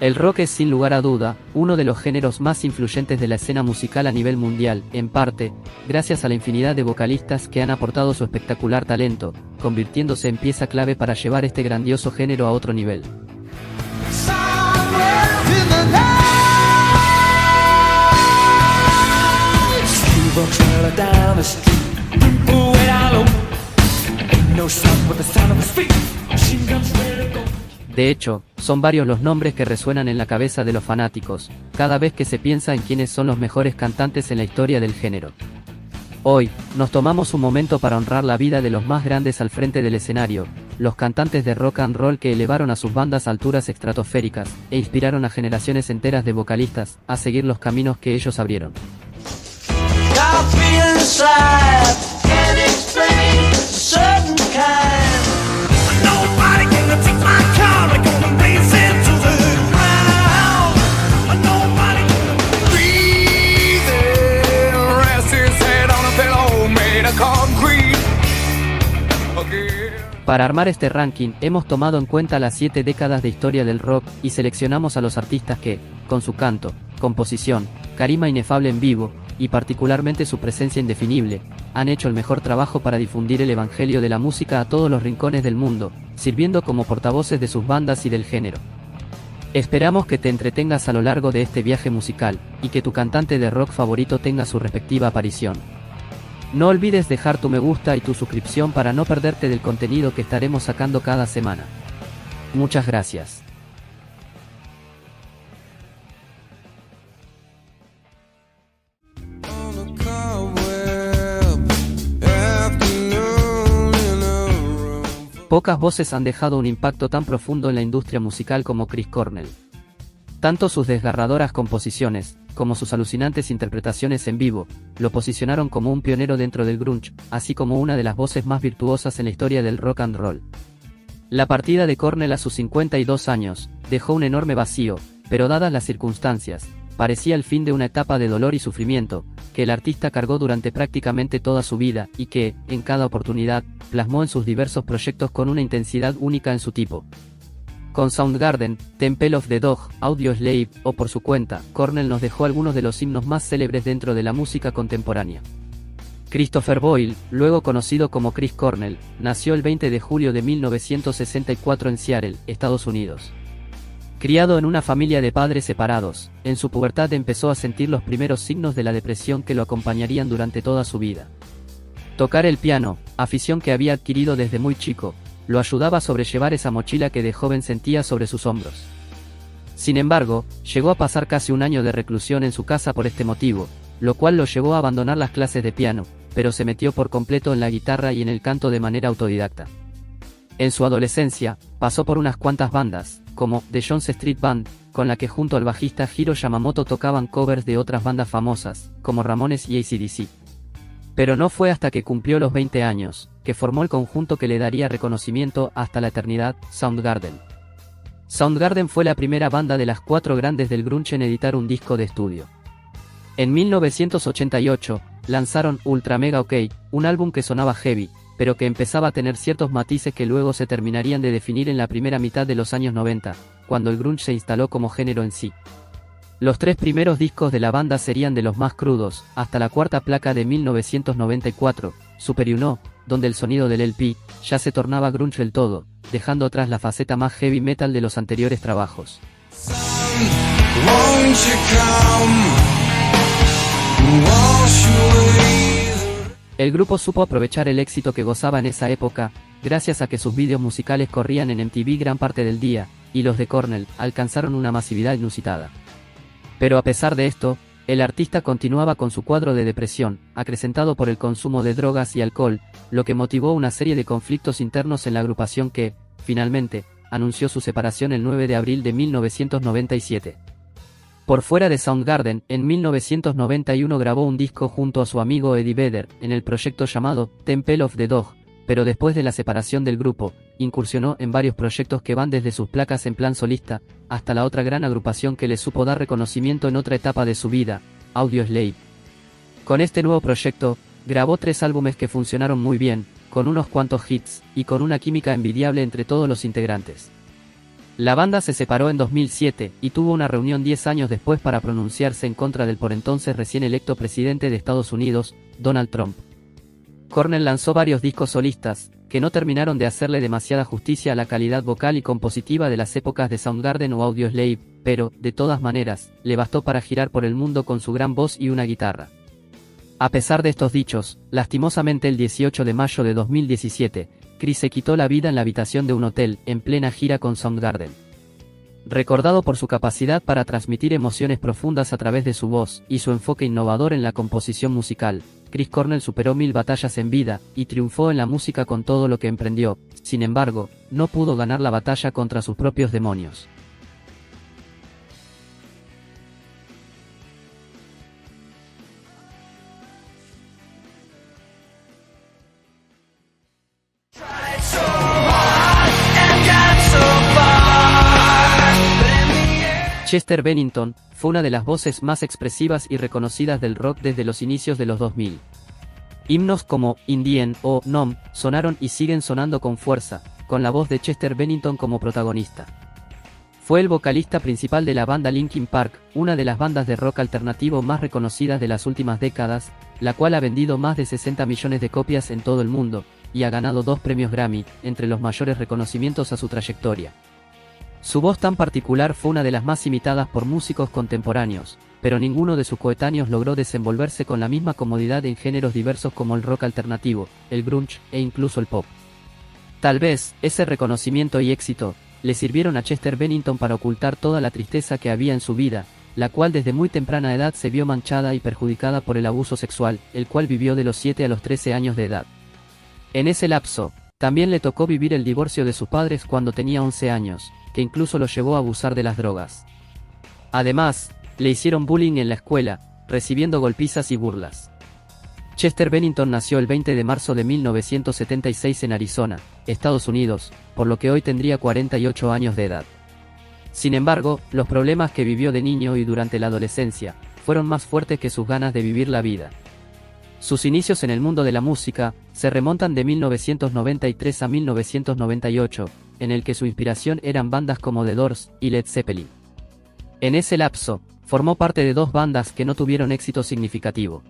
El rock es sin lugar a duda, uno de los géneros más influyentes de la escena musical a nivel mundial, en parte, gracias a la infinidad de vocalistas que han aportado su espectacular talento, convirtiéndose en pieza clave para llevar este grandioso género a otro nivel. De hecho, son varios los nombres que resuenan en la cabeza de los fanáticos, cada vez que se piensa en quiénes son los mejores cantantes en la historia del género. Hoy, nos tomamos un momento para honrar la vida de los más grandes al frente del escenario, los cantantes de rock and roll que elevaron a sus bandas a alturas estratosféricas, e inspiraron a generaciones enteras de vocalistas a seguir los caminos que ellos abrieron. Para armar este ranking, hemos tomado en cuenta las 7 décadas de historia del rock y seleccionamos a los artistas que, con su canto, composición, carisma inefable en vivo, y particularmente su presencia indefinible, han hecho el mejor trabajo para difundir el evangelio de la música a todos los rincones del mundo, sirviendo como portavoces de sus bandas y del género. Esperamos que te entretengas a lo largo de este viaje musical, y que tu cantante de rock favorito tenga su respectiva aparición. No olvides dejar tu me gusta y tu suscripción para no perderte del contenido que estaremos sacando cada semana. Muchas gracias. Pocas voces han dejado un impacto tan profundo en la industria musical como Chris Cornell. Tanto sus desgarradoras composiciones, como sus alucinantes interpretaciones en vivo, lo posicionaron como un pionero dentro del grunge, así como una de las voces más virtuosas en la historia del rock and roll. La partida de Cornell a sus 52 años, dejó un enorme vacío, pero dadas las circunstancias, parecía el fin de una etapa de dolor y sufrimiento, que el artista cargó durante prácticamente toda su vida, y que, en cada oportunidad, plasmó en sus diversos proyectos con una intensidad única en su tipo. Con Soundgarden, Temple of the Dog, Audioslave, o por su cuenta, Cornell nos dejó algunos de los himnos más célebres dentro de la música contemporánea. Christopher Boyle, luego conocido como Chris Cornell, nació el 20 de julio de 1964 en Seattle, Estados Unidos. Criado en una familia de padres separados, en su pubertad empezó a sentir los primeros signos de la depresión que lo acompañarían durante toda su vida. Tocar el piano, afición que había adquirido desde muy chico, lo ayudaba a sobrellevar esa mochila que de joven sentía sobre sus hombros. Sin embargo, llegó a pasar casi un año de reclusión en su casa por este motivo, lo cual lo llevó a abandonar las clases de piano, pero se metió por completo en la guitarra y en el canto de manera autodidacta. En su adolescencia, pasó por unas cuantas bandas, como The Jones Street Band, con la que junto al bajista Hiro Yamamoto tocaban covers de otras bandas famosas, como Ramones y AC/DC. Pero no fue hasta que cumplió los 20 años, que formó el conjunto que le daría reconocimiento hasta la eternidad, Soundgarden. Soundgarden fue la primera banda de las 4 grandes del grunge en editar un disco de estudio. En 1988, lanzaron Ultra Mega OK, un álbum que sonaba heavy, pero que empezaba a tener ciertos matices que luego se terminarían de definir en la primera mitad de los años 90, cuando el grunge se instaló como género en sí. Los 3 primeros discos de la banda serían de los más crudos, hasta la cuarta placa de 1994, Super You Know, donde el sonido del LP ya se tornaba grunge del todo, dejando atrás la faceta más heavy metal de los anteriores trabajos. El grupo supo aprovechar el éxito que gozaba en esa época, gracias a que sus vídeos musicales corrían en MTV gran parte del día, y los de Cornell alcanzaron una masividad inusitada. Pero a pesar de esto, el artista continuaba con su cuadro de depresión, acrecentado por el consumo de drogas y alcohol, lo que motivó una serie de conflictos internos en la agrupación que, finalmente, anunció su separación el 9 de abril de 1997. Por fuera de Soundgarden, en 1991 grabó un disco junto a su amigo Eddie Vedder, en el proyecto llamado Temple of the Dog, pero después de la separación del grupo, incursionó en varios proyectos que van desde sus placas en plan solista, hasta la otra gran agrupación que le supo dar reconocimiento en otra etapa de su vida, Audioslave. Con este nuevo proyecto, grabó 3 álbumes que funcionaron muy bien, con unos cuantos hits, y con una química envidiable entre todos los integrantes. La banda se separó en 2007 y tuvo una reunión 10 años después para pronunciarse en contra del por entonces recién electo presidente de Estados Unidos, Donald Trump. Cornell lanzó varios discos solistas, que no terminaron de hacerle demasiada justicia a la calidad vocal y compositiva de las épocas de Soundgarden o Audioslave, pero, de todas maneras, le bastó para girar por el mundo con su gran voz y una guitarra. A pesar de estos dichos, lastimosamente el 18 de mayo de 2017, Chris se quitó la vida en la habitación de un hotel, en plena gira con Soundgarden. Recordado por su capacidad para transmitir emociones profundas a través de su voz, y su enfoque innovador en la composición musical, Chris Cornell superó 1000 batallas en vida, y triunfó en la música con todo lo que emprendió. Sin embargo, no pudo ganar la batalla contra sus propios demonios. Chester Bennington fue una de las voces más expresivas y reconocidas del rock desde los inicios de los 2000. Himnos como In the End o Numb sonaron y siguen sonando con fuerza, con la voz de Chester Bennington como protagonista. Fue el vocalista principal de la banda Linkin Park, una de las bandas de rock alternativo más reconocidas de las últimas décadas, la cual ha vendido más de 60 millones de copias en todo el mundo, y ha ganado 2 premios Grammy, entre los mayores reconocimientos a su trayectoria. Su voz tan particular fue una de las más imitadas por músicos contemporáneos, pero ninguno de sus coetáneos logró desenvolverse con la misma comodidad en géneros diversos como el rock alternativo, el grunge e incluso el pop. Tal vez, ese reconocimiento y éxito, le sirvieron a Chester Bennington para ocultar toda la tristeza que había en su vida, la cual desde muy temprana edad se vio manchada y perjudicada por el abuso sexual, el cual vivió de los 7 a los 13 años de edad. En ese lapso, también le tocó vivir el divorcio de sus padres cuando tenía 11 años, que incluso lo llevó a abusar de las drogas. Además, le hicieron bullying en la escuela, recibiendo golpizas y burlas. Chester Bennington nació el 20 de marzo de 1976 en Arizona, Estados Unidos, por lo que hoy tendría 48 años de edad. Sin embargo, los problemas que vivió de niño y durante la adolescencia, fueron más fuertes que sus ganas de vivir la vida. Sus inicios en el mundo de la música, se remontan de 1993 a 1998, en el que su inspiración eran bandas como The Doors y Led Zeppelin. En ese lapso, formó parte de 2 bandas que no tuvieron éxito significativo.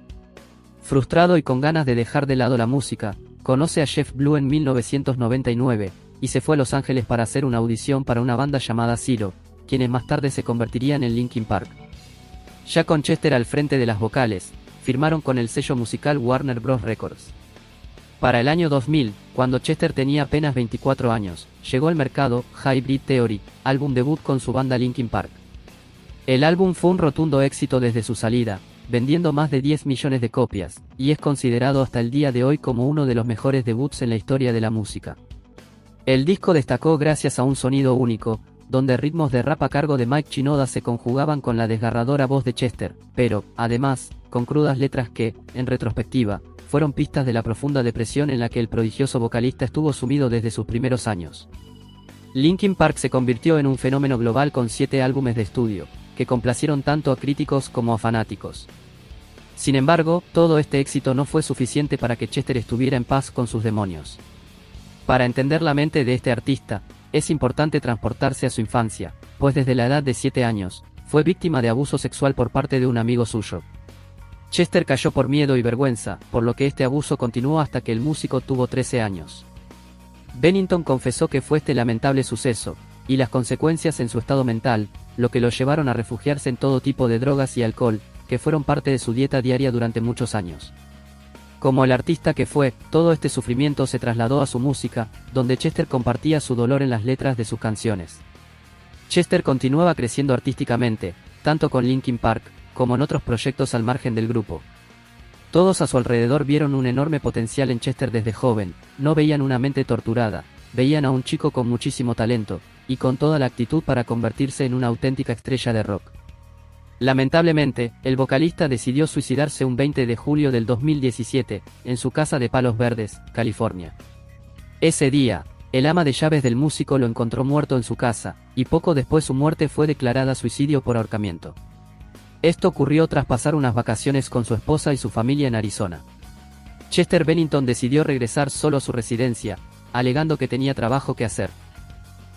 Frustrado y con ganas de dejar de lado la música, conoce a Jeff Blue en 1999, y se fue a Los Ángeles para hacer una audición para una banda llamada Zero, quienes más tarde se convertirían en Linkin Park. Ya con Chester al frente de las vocales, firmaron con el sello musical Warner Bros. Records. Para el año 2000, cuando Chester tenía apenas 24 años, llegó al mercado Hybrid Theory, álbum debut con su banda Linkin Park. El álbum fue un rotundo éxito desde su salida, vendiendo más de 10 millones de copias, y es considerado hasta el día de hoy como uno de los mejores debuts en la historia de la música. El disco destacó gracias a un sonido único, donde ritmos de rap a cargo de Mike Shinoda se conjugaban con la desgarradora voz de Chester, pero, además, con crudas letras que, en retrospectiva, fueron pistas de la profunda depresión en la que el prodigioso vocalista estuvo sumido desde sus primeros años. Linkin Park se convirtió en un fenómeno global con 7 álbumes de estudio, que complacieron tanto a críticos como a fanáticos. Sin embargo, todo este éxito no fue suficiente para que Chester estuviera en paz con sus demonios. Para entender la mente de este artista, es importante transportarse a su infancia, pues desde la edad de 7 años, fue víctima de abuso sexual por parte de un amigo suyo. Chester cayó por miedo y vergüenza, por lo que este abuso continuó hasta que el músico tuvo 13 años. Bennington confesó que fue este lamentable suceso, y las consecuencias en su estado mental, lo que lo llevaron a refugiarse en todo tipo de drogas y alcohol, que fueron parte de su dieta diaria durante muchos años. Como el artista que fue, todo este sufrimiento se trasladó a su música, donde Chester compartía su dolor en las letras de sus canciones. Chester continuaba creciendo artísticamente, tanto con Linkin Park, como en otros proyectos al margen del grupo. Todos a su alrededor vieron un enorme potencial en Chester desde joven, no veían una mente torturada, veían a un chico con muchísimo talento, y con toda la actitud para convertirse en una auténtica estrella de rock. Lamentablemente, el vocalista decidió suicidarse un 20 de julio del 2017, en su casa de Palos Verdes, California. Ese día, el ama de llaves del músico lo encontró muerto en su casa, y poco después su muerte fue declarada suicidio por ahorcamiento. Esto ocurrió tras pasar unas vacaciones con su esposa y su familia en Arizona. Chester Bennington decidió regresar solo a su residencia, alegando que tenía trabajo que hacer.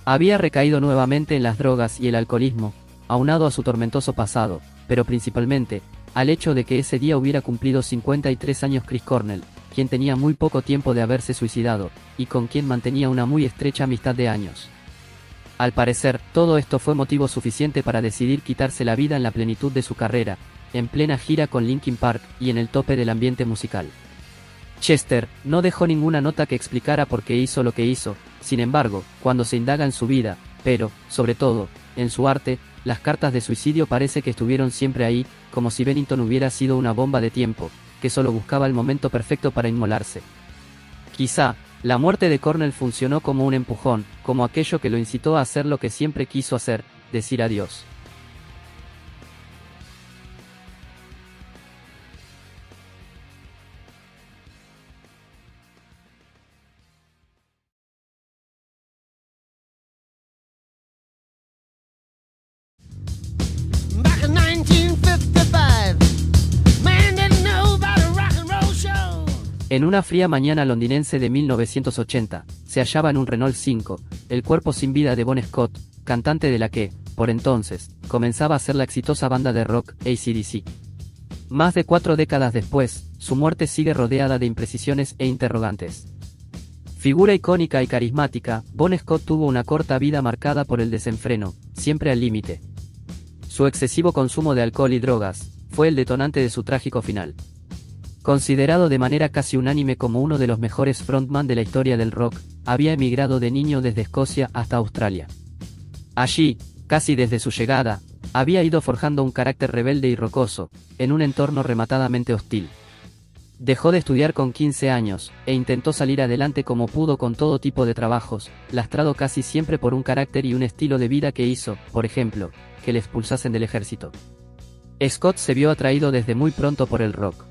Había recaído nuevamente en las drogas y el alcoholismo, aunado a su tormentoso pasado, pero principalmente, al hecho de que ese día hubiera cumplido 53 años Chris Cornell, quien tenía muy poco tiempo de haberse suicidado, y con quien mantenía una muy estrecha amistad de años. Al parecer, todo esto fue motivo suficiente para decidir quitarse la vida en la plenitud de su carrera, en plena gira con Linkin Park y en el tope del ambiente musical. Chester no dejó ninguna nota que explicara por qué hizo lo que hizo, sin embargo, cuando se indaga en su vida, pero, sobre todo, en su arte, las cartas de suicidio parece que estuvieron siempre ahí, como si Bennington hubiera sido una bomba de tiempo, que solo buscaba el momento perfecto para inmolarse. Quizá, la muerte de Cornell funcionó como un empujón, como aquello que lo incitó a hacer lo que siempre quiso hacer, decir adiós. Back in 1955, man didn't know about a rock and roll show. En una fría mañana londinense de 1980, se hallaba en un Renault 5, el cuerpo sin vida de Bon Scott, cantante de la que, por entonces, comenzaba a ser la exitosa banda de rock AC/DC. Más de 4 décadas después, su muerte sigue rodeada de imprecisiones e interrogantes. Figura icónica y carismática, Bon Scott tuvo una corta vida marcada por el desenfreno, siempre al límite. Su excesivo consumo de alcohol y drogas fue el detonante de su trágico final. Considerado de manera casi unánime como uno de los mejores frontman de la historia del rock, había emigrado de niño desde Escocia hasta Australia. Allí, casi desde su llegada, había ido forjando un carácter rebelde y rocoso, en un entorno rematadamente hostil. Dejó de estudiar con 15 años, e intentó salir adelante como pudo con todo tipo de trabajos, lastrado casi siempre por un carácter y un estilo de vida que hizo, por ejemplo, que le expulsasen del ejército. Scott se vio atraído desde muy pronto por el rock.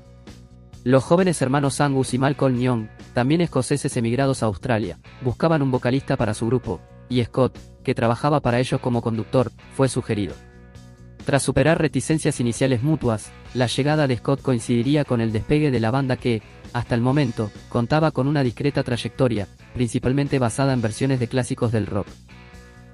Los jóvenes hermanos Angus y Malcolm Young, también escoceses emigrados a Australia, buscaban un vocalista para su grupo, y Scott, que trabajaba para ellos como conductor, fue sugerido. Tras superar reticencias iniciales mutuas, la llegada de Scott coincidiría con el despegue de la banda que, hasta el momento, contaba con una discreta trayectoria, principalmente basada en versiones de clásicos del rock.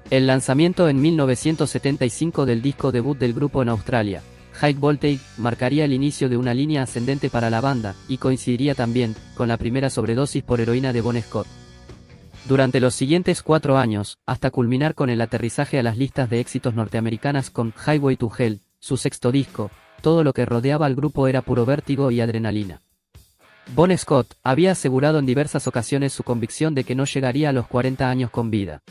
El lanzamiento en 1975 del disco debut del grupo en Australia, High Voltage, marcaría el inicio de una línea ascendente para la banda, y coincidiría también con la primera sobredosis por heroína de Bon Scott. Durante los siguientes 4 años, hasta culminar con el aterrizaje a las listas de éxitos norteamericanas con Highway to Hell, su sexto disco, todo lo que rodeaba al grupo era puro vértigo y adrenalina. Bon Scott había asegurado en diversas ocasiones su convicción de que no llegaría a los 40 años con vida.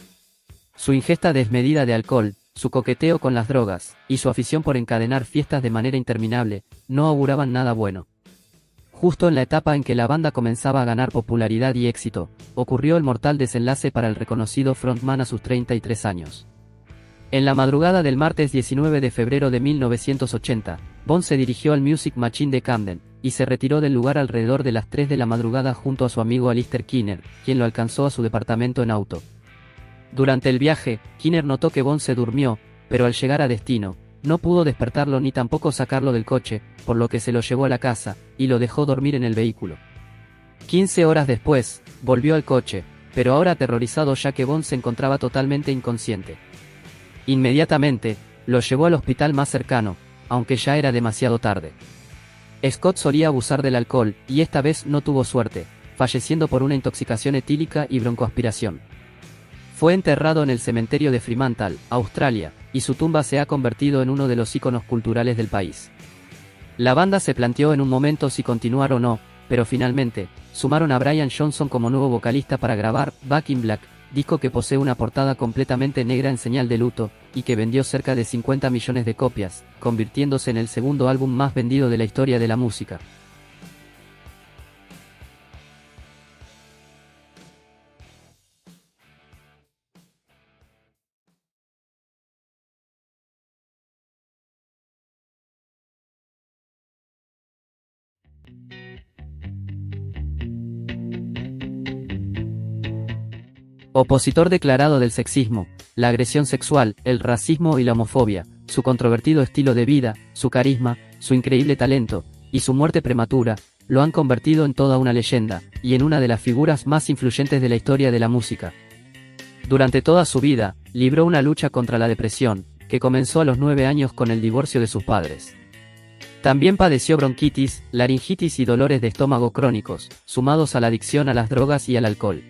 Su ingesta desmedida de alcohol, su coqueteo con las drogas, y su afición por encadenar fiestas de manera interminable, no auguraban nada bueno. Justo en la etapa en que la banda comenzaba a ganar popularidad y éxito, ocurrió el mortal desenlace para el reconocido frontman a sus 33 años. En la madrugada del martes 19 de febrero de 1980, Bon se dirigió al Music Machine de Camden, y se retiró del lugar alrededor de las 3 de la madrugada junto a su amigo Alistair Kinner, quien lo alcanzó a su departamento en auto. Durante el viaje, Kinner notó que Bon se durmió, pero al llegar a destino, no pudo despertarlo ni tampoco sacarlo del coche, por lo que se lo llevó a la casa, y lo dejó dormir en el vehículo. 15 horas después, volvió al coche, pero ahora aterrorizado ya que Bon se encontraba totalmente inconsciente. Inmediatamente, lo llevó al hospital más cercano, aunque ya era demasiado tarde. Scott solía abusar del alcohol, y esta vez no tuvo suerte, falleciendo por una intoxicación etílica y broncoaspiración. Fue enterrado en el cementerio de Fremantle, Australia, y su tumba se ha convertido en uno de los íconos culturales del país. La banda se planteó en un momento si continuar o no, pero finalmente, sumaron a Brian Johnson como nuevo vocalista para grabar Back in Black, disco que posee una portada completamente negra en señal de luto, y que vendió cerca de 50 millones de copias, convirtiéndose en el segundo álbum más vendido de la historia de la música. Opositor declarado del sexismo, la agresión sexual, el racismo y la homofobia, su controvertido estilo de vida, su carisma, su increíble talento, y su muerte prematura, lo han convertido en toda una leyenda, y en una de las figuras más influyentes de la historia de la música. Durante toda su vida, libró una lucha contra la depresión, que comenzó a los 9 años con el divorcio de sus padres. También padeció bronquitis, laringitis y dolores de estómago crónicos, sumados a la adicción a las drogas y al alcohol.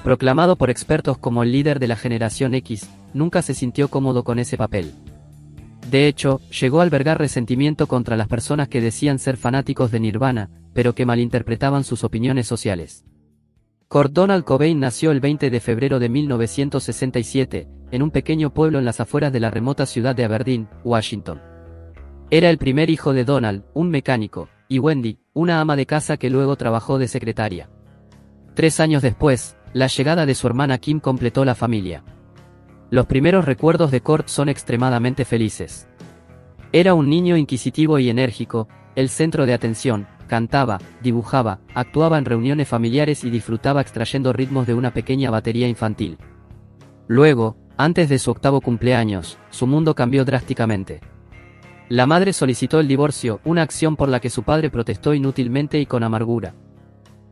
Proclamado por expertos como el líder de la generación X, nunca se sintió cómodo con ese papel. De hecho, llegó a albergar resentimiento contra las personas que decían ser fanáticos de Nirvana, pero que malinterpretaban sus opinioes sociales. Kurt Donald Cobain nació el 20 de febrero de 1967, en un pequeño pueblo en las afueras de la remota ciudad de Aberdeen, Washington. Era el primer hijo de Donald, un mecánico, y Wendy, una ama de casa que luego trabajó de secretaria. 3 años después, la llegada de su hermana Kim completó la familia. Los primeros recuerdos de Kurt son extremadamente felices. Era un niño inquisitivo y enérgico, el centro de atención, cantaba, dibujaba, actuaba en reuniones familiares y disfrutaba extrayendo ritmos de una pequeña batería infantil. Luego, antes de su 8º cumpleaños, su mundo cambió drásticamente. La madre solicitó el divorcio, una acción por la que su padre protestó inútilmente y con amargura.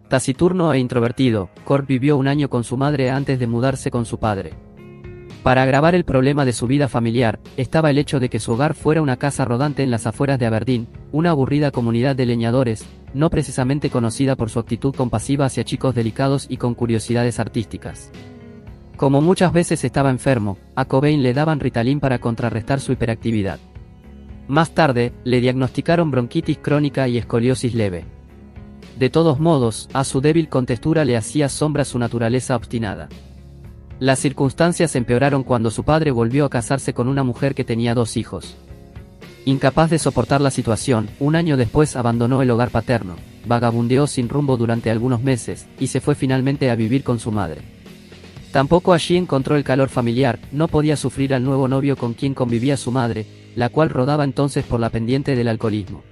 Taciturno e introvertido, Kurt vivió un año con su madre antes de mudarse con su padre. Para agravar el problema de su vida familiar, estaba el hecho de que su hogar fuera una casa rodante en las afueras de Aberdeen, una aburrida comunidad de leñadores, no precisamente conocida por su actitud compasiva hacia chicos delicados y con curiosidades artísticas. Como muchas veces estaba enfermo, a Cobain le daban Ritalin para contrarrestar su hiperactividad. Más tarde, le diagnosticaron bronquitis crónica y escoliosis leve. De todos modos, a su débil contextura le hacía sombra su naturaleza obstinada. Las circunstancias empeoraron cuando su padre volvió a casarse con una mujer que tenía 2 hijos. Incapaz de soportar la situación, un año después abandonó el hogar paterno, vagabundeó sin rumbo durante algunos meses, y se fue finalmente a vivir con su madre. Tampoco allí encontró el calor familiar, no podía sufrir al nuevo novio con quien convivía su madre, la cual rodaba entonces por la pendiente del alcoholismo.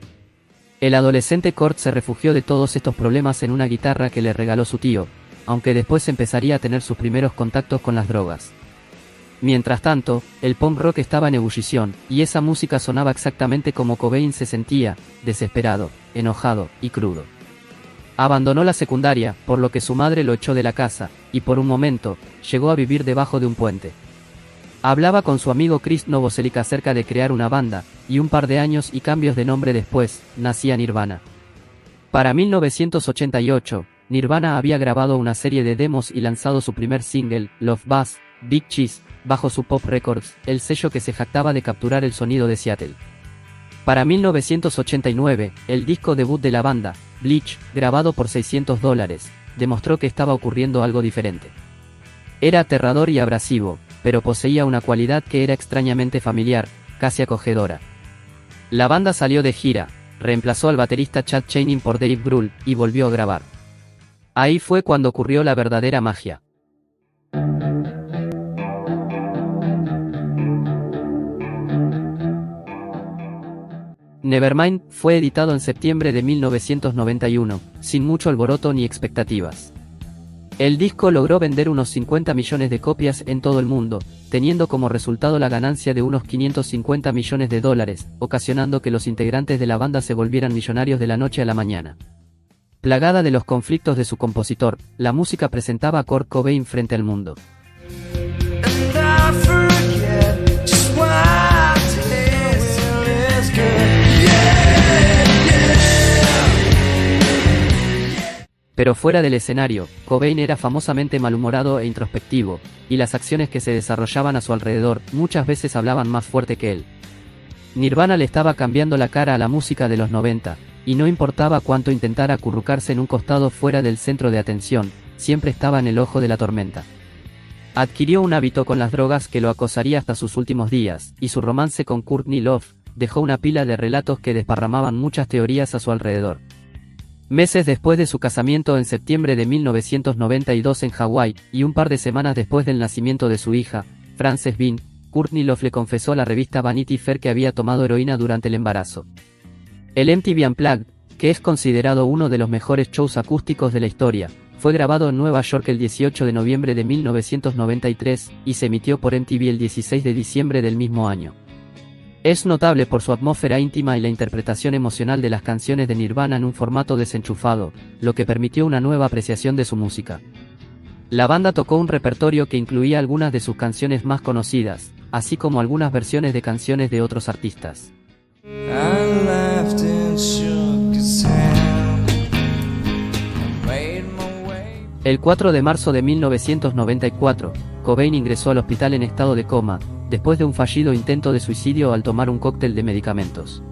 El adolescente Kurt se refugió de todos estos problemas en una guitarra que le regaló su tío, aunque después empezaría a tener sus primeros contactos con las drogas. Mientras tanto, el punk rock estaba en ebullición, y esa música sonaba exactamente como Cobain se sentía, desesperado, enojado y crudo. Abandonó la secundaria, por lo que su madre lo echó de la casa, y por un momento, llegó a vivir debajo de un puente. Hablaba con su amigo Chris Novoselic acerca de crear una banda, y un par de años y cambios de nombre después, nacía Nirvana. Para 1988, Nirvana había grabado una serie de demos y lanzado su primer single, Love Buzz, Big Cheese, bajo su Pop Records, el sello que se jactaba de capturar el sonido de Seattle. Para 1989, el disco debut de la banda, Bleach, grabado por $600, demostró que estaba ocurriendo algo diferente. Era aterrador y abrasivo, pero poseía una cualidad que era extrañamente familiar, casi acogedora. La banda salió de gira, reemplazó al baterista Chad Channing por Dave Grohl, y volvió a grabar. Ahí fue cuando ocurrió la verdadera magia. Nevermind fue editado en septiembre de 1991, sin mucho alboroto ni expectativas. El disco logró vender unos 50 millones de copias en todo el mundo, teniendo como resultado la ganancia de unos $550 millones, ocasionando que los integrantes de la banda se volvieran millonarios de la noche a la mañana. Plagada de los conflictos de su compositor, la música presentaba a Kurt Cobain frente al mundo. Pero fuera del escenario, Cobain era famosamente malhumorado e introspectivo, y las acciones que se desarrollaban a su alrededor muchas veces hablaban más fuerte que él. Nirvana le estaba cambiando la cara a la música de los 90, y no importaba cuánto intentara acurrucarse en un costado fuera del centro de atención, siempre estaba en el ojo de la tormenta. Adquirió un hábito con las drogas que lo acosaría hasta sus últimos días, y su romance con Courtney Love dejó una pila de relatos que desparramaban muchas teorías a su alrededor. Meses después de su casamiento en septiembre de 1992 en Hawái, y un par de semanas después del nacimiento de su hija, Frances Bean, Courtney Love le confesó a la revista Vanity Fair que había tomado heroína durante el embarazo. El MTV Unplugged, que es considerado uno de los mejores shows acústicos de la historia, fue grabado en Nueva York el 18 de noviembre de 1993, y se emitió por MTV el 16 de diciembre del mismo año. Es notable por su atmósfera íntima y la interpretación emocional de las canciones de Nirvana en un formato desenchufado, lo que permitió una nueva apreciación de su música. La banda tocó un repertorio que incluía algunas de sus canciones más conocidas, así como algunas versiones de canciones de otros artistas. El 4 de marzo de 1994, Cobain ingresó al hospital en estado de coma, después de un fallido intento de suicidio al tomar un cóctel de medicamentos.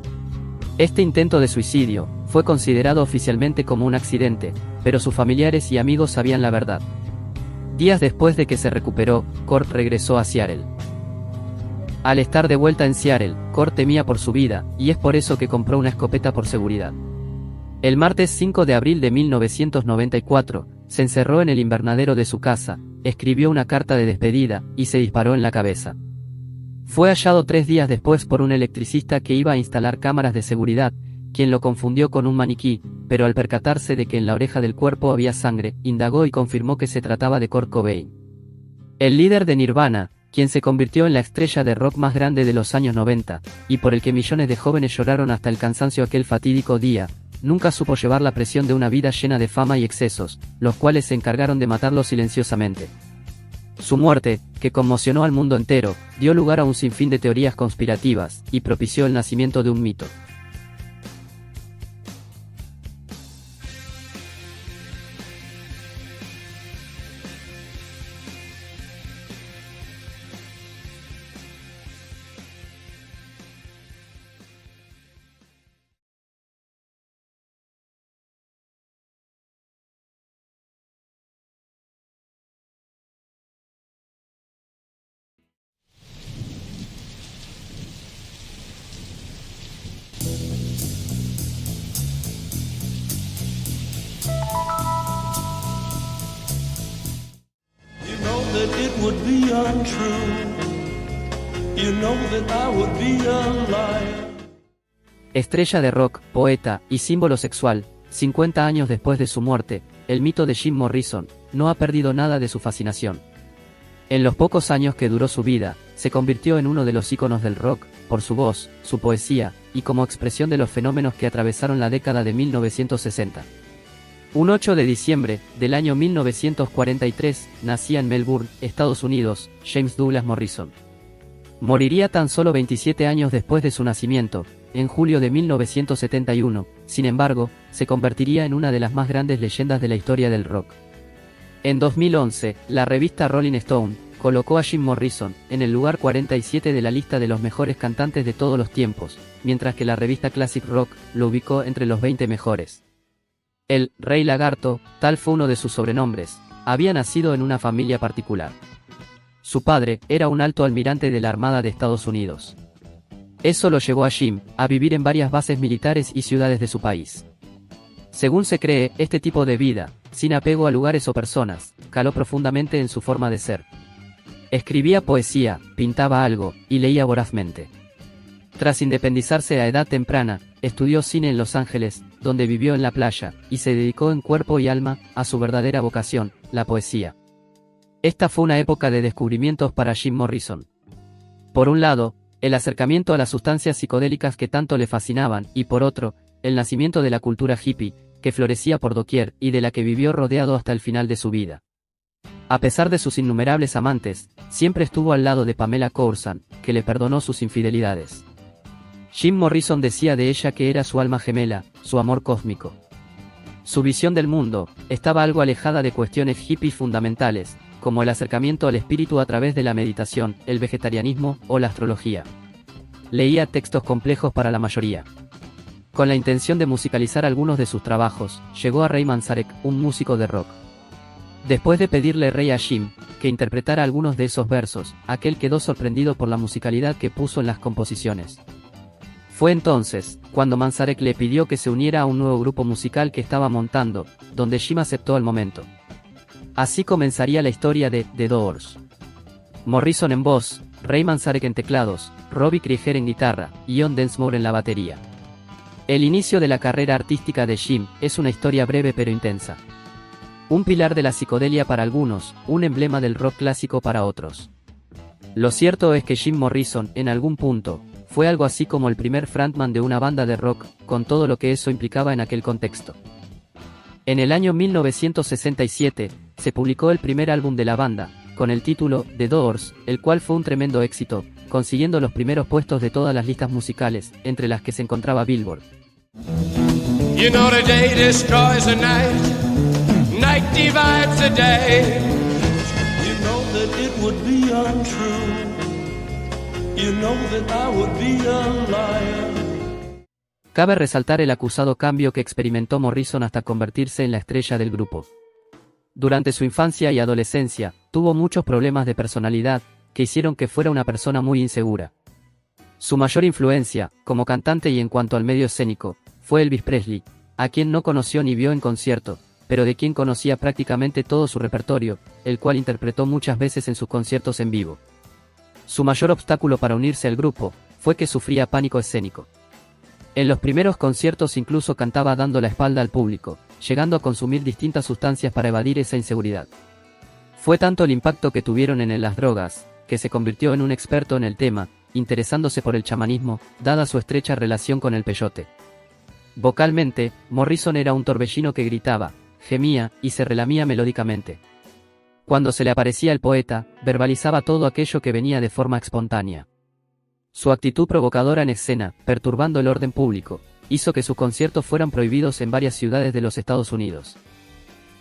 Este intento de suicidio fue considerado oficialmente como un accidente, pero sus familiares y amigos sabían la verdad. Días después de que se recuperó, Kurt regresó a Seattle. Al estar de vuelta en Seattle, Kurt temía por su vida, y es por eso que compró una escopeta por seguridad. El martes 5 de abril de 1994, se encerró en el invernadero de su casa, escribió una carta de despedida, y se disparó en la cabeza. Fue hallado 3 días después por un electricista que iba a instalar cámaras de seguridad, quien lo confundió con un maniquí, pero al percatarse de que en la oreja del cuerpo había sangre, indagó y confirmó que se trataba de Kurt Cobain. El líder de Nirvana, quien se convirtió en la estrella de rock más grande de los años 90, y por el que millones de jóvenes lloraron hasta el cansancio aquel fatídico día, nunca supo llevar la presión de una vida llena de fama y excesos, los cuales se encargaron de matarlo silenciosamente. Su muerte, que conmocionó al mundo entero, dio lugar a un sinfín de teorías conspirativas, y propició el nacimiento de un mito. That it would be untrue. You know that I would be a liar. Estrella de rock, poeta y símbolo sexual, 50 años después de su muerte, el mito de Jim Morrison no ha perdido nada de su fascinación. En los pocos años que duró su vida, se convirtió en uno de los íconos del rock, por su voz, su poesía, y como expresión de los fenómenos que atravesaron la década de 1960. Un 8 de diciembre del año 1943, nacía en Melbourne, Estados Unidos, James Douglas Morrison. Moriría tan solo 27 años después de su nacimiento, en julio de 1971, sin embargo, se convertiría en una de las más grandes leyendas de la historia del rock. En 2011, la revista Rolling Stone colocó a Jim Morrison en el lugar 47 de la lista de los mejores cantantes de todos los tiempos, mientras que la revista Classic Rock lo ubicó entre los 20 mejores. El Rey Lagarto, tal fue uno de sus sobrenombres, había nacido en una familia particular. Su padre era un alto almirante de la Armada de Estados Unidos. Eso lo llevó a Jim a vivir en varias bases militares y ciudades de su país. Según se cree, este tipo de vida, sin apego a lugares o personas, caló profundamente en su forma de ser. Escribía poesía, pintaba algo, y leía vorazmente. Tras independizarse a edad temprana, estudió cine en Los Ángeles, donde vivió en la playa, y se dedicó en cuerpo y alma a su verdadera vocación, la poesía. Esta fue una época de descubrimientos para Jim Morrison. Por un lado, el acercamiento a las sustancias psicodélicas que tanto le fascinaban, y por otro, el nacimiento de la cultura hippie, que florecía por doquier y de la que vivió rodeado hasta el final de su vida. A pesar de sus innumerables amantes, siempre estuvo al lado de Pamela Courson, que le perdonó sus infidelidades. Jim Morrison decía de ella que era su alma gemela, su amor cósmico. Su visión del mundo estaba algo alejada de cuestiones hippies fundamentales, como el acercamiento al espíritu a través de la meditación, el vegetarianismo o la astrología. Leía textos complejos para la mayoría. Con la intención de musicalizar algunos de sus trabajos, llegó a Ray Manzarek, un músico de rock. Después de pedirle Ray a Jim que interpretara algunos de esos versos, aquel quedó sorprendido por la musicalidad que puso en las composiciones. Fue entonces, cuando Manzarek le pidió que se uniera a un nuevo grupo musical que estaba montando, donde Jim aceptó al momento. Así comenzaría la historia de The Doors. Morrison en voz, Ray Manzarek en teclados, Robbie Krieger en guitarra, y John Densmore en la batería. El inicio de la carrera artística de Jim es una historia breve pero intensa. Un pilar de la psicodelia para algunos, un emblema del rock clásico para otros. Lo cierto es que Jim Morrison, en algún punto, Fue algo así como el primer frontman de una banda de rock, con todo lo que eso implicaba en aquel contexto. En el año 1967, se publicó el primer álbum de la banda, con el título The Doors, el cual fue un tremendo éxito, consiguiendo los primeros puestos de todas las listas musicales, entre las que se encontraba Billboard. You know the day destroys the night, night divides the day. You know that it would be untrue. You know that I would be a liar. Cabe resaltar el acusado cambio que experimentó Morrison hasta convertirse en la estrella del grupo. Durante su infancia y adolescencia, tuvo muchos problemas de personalidad, que hicieron que fuera una persona muy insegura. Su mayor influencia, como cantante y en cuanto al medio escénico, fue Elvis Presley, a quien no conoció ni vio en concierto, pero de quien conocía prácticamente todo su repertorio, el cual interpretó muchas veces en sus conciertos en vivo. Su mayor obstáculo para unirse al grupo, fue que sufría pánico escénico. En los primeros conciertos incluso cantaba dando la espalda al público, llegando a consumir distintas sustancias para evadir esa inseguridad. Fue tanto el impacto que tuvieron en él las drogas, que se convirtió en un experto en el tema, interesándose por el chamanismo, dada su estrecha relación con el peyote. Vocalmente, Morrison era un torbellino que gritaba, gemía y se relamía melódicamente. Cuando se le aparecía el poeta, verbalizaba todo aquello que venía de forma espontánea. Su actitud provocadora en escena, perturbando el orden público, hizo que sus conciertos fueran prohibidos en varias ciudades de los Estados Unidos.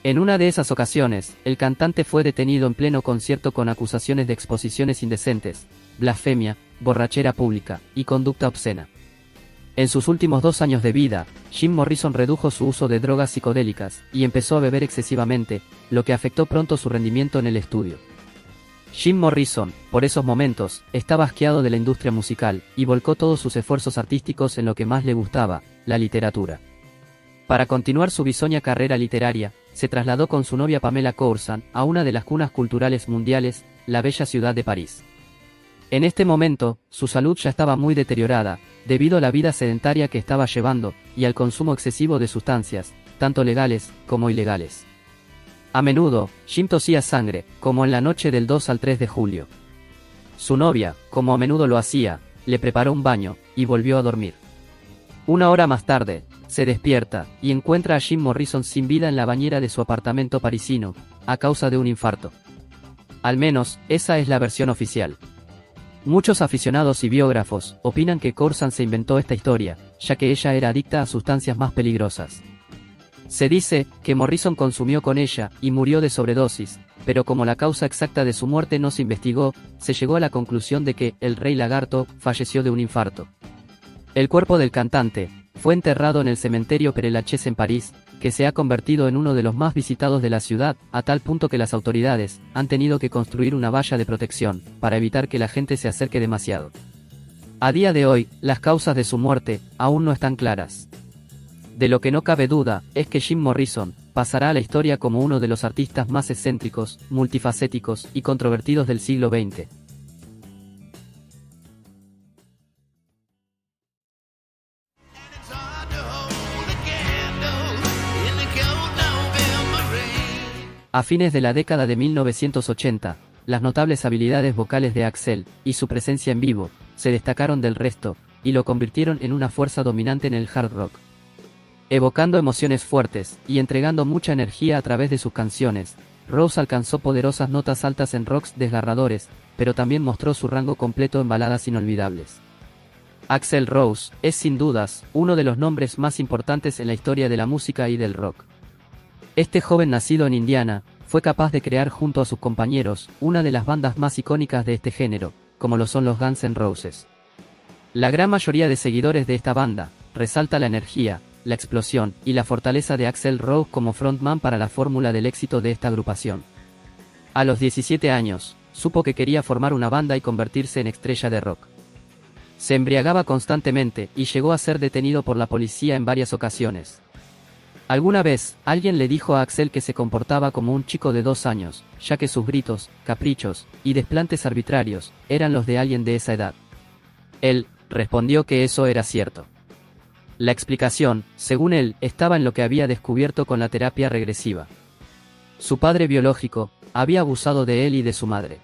En una de esas ocasiones, el cantante fue detenido en pleno concierto con acusaciones de exposiciones indecentes, blasfemia, borrachera pública y conducta obscena. En sus últimos 2 años de vida, Jim Morrison redujo su uso de drogas psicodélicas y empezó a beber excesivamente, lo que afectó pronto su rendimiento en el estudio. Jim Morrison, por esos momentos, estaba asqueado de la industria musical y volcó todos sus esfuerzos artísticos en lo que más le gustaba, la literatura. Para continuar su bisoña carrera literaria, se trasladó con su novia Pamela Courson a una de las cunas culturales mundiales, la bella ciudad de París. En este momento, su salud ya estaba muy deteriorada, debido a la vida sedentaria que estaba llevando, y al consumo excesivo de sustancias, tanto legales como ilegales. A menudo, Jim tosía sangre, como en la noche del 2 al 3 de julio. Su novia, como a menudo lo hacía, le preparó un baño, y volvió a dormir. 1 hora más tarde, se despierta, y encuentra a Jim Morrison sin vida en la bañera de su apartamento parisino, a causa de un infarto. Al menos, esa es la versión oficial. Muchos aficionados y biógrafos opinan que Courson se inventó esta historia, ya que ella era adicta a sustancias más peligrosas. Se dice que Morrison consumió con ella y murió de sobredosis, pero como la causa exacta de su muerte no se investigó, se llegó a la conclusión de que el Rey Lagarto falleció de un infarto. El cuerpo del cantante fue enterrado en el cementerio Père Lachaise en París, que se ha convertido en uno de los más visitados de la ciudad, a tal punto que las autoridades han tenido que construir una valla de protección, para evitar que la gente se acerque demasiado. A día de hoy, las causas de su muerte aún no están claras. De lo que no cabe duda, es que Jim Morrison pasará a la historia como uno de los artistas más excéntricos, multifacéticos y controvertidos del siglo XX. A fines de la década de 1980, las notables habilidades vocales de Axl, y su presencia en vivo, se destacaron del resto, y lo convirtieron en una fuerza dominante en el hard rock. Evocando emociones fuertes, y entregando mucha energía a través de sus canciones, Rose alcanzó poderosas notas altas en rocks desgarradores, pero también mostró su rango completo en baladas inolvidables. Axl Rose es sin dudas uno de los nombres más importantes en la historia de la música y del rock. Este joven nacido en Indiana, fue capaz de crear junto a sus compañeros una de las bandas más icónicas de este género, como lo son los Guns N' Roses. La gran mayoría de seguidores de esta banda resalta la energía, la explosión y la fortaleza de Axl Rose como frontman para la fórmula del éxito de esta agrupación. A los 17 años, supo que quería formar una banda y convertirse en estrella de rock. Se embriagaba constantemente y llegó a ser detenido por la policía en varias ocasiones. Alguna vez, alguien le dijo a Axl que se comportaba como un chico de 2 años, ya que sus gritos, caprichos y desplantes arbitrarios eran los de alguien de esa edad. Él respondió que eso era cierto. La explicación, según él, estaba en lo que había descubierto con la terapia regresiva. Su padre biológico había abusado de él y de su madre.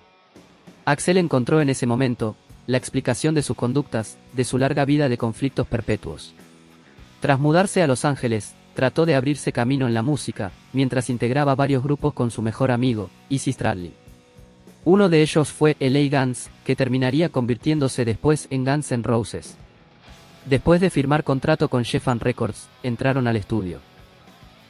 Axl encontró en ese momento la explicación de sus conductas, de su larga vida de conflictos perpetuos. Tras mudarse a Los Ángeles, trató de abrirse camino en la música, mientras integraba varios grupos con su mejor amigo, Izzy Stradlin. Uno de ellos fue LA Guns, que terminaría convirtiéndose después en Guns N' Roses. Después de firmar contrato con Geffen Records, entraron al estudio.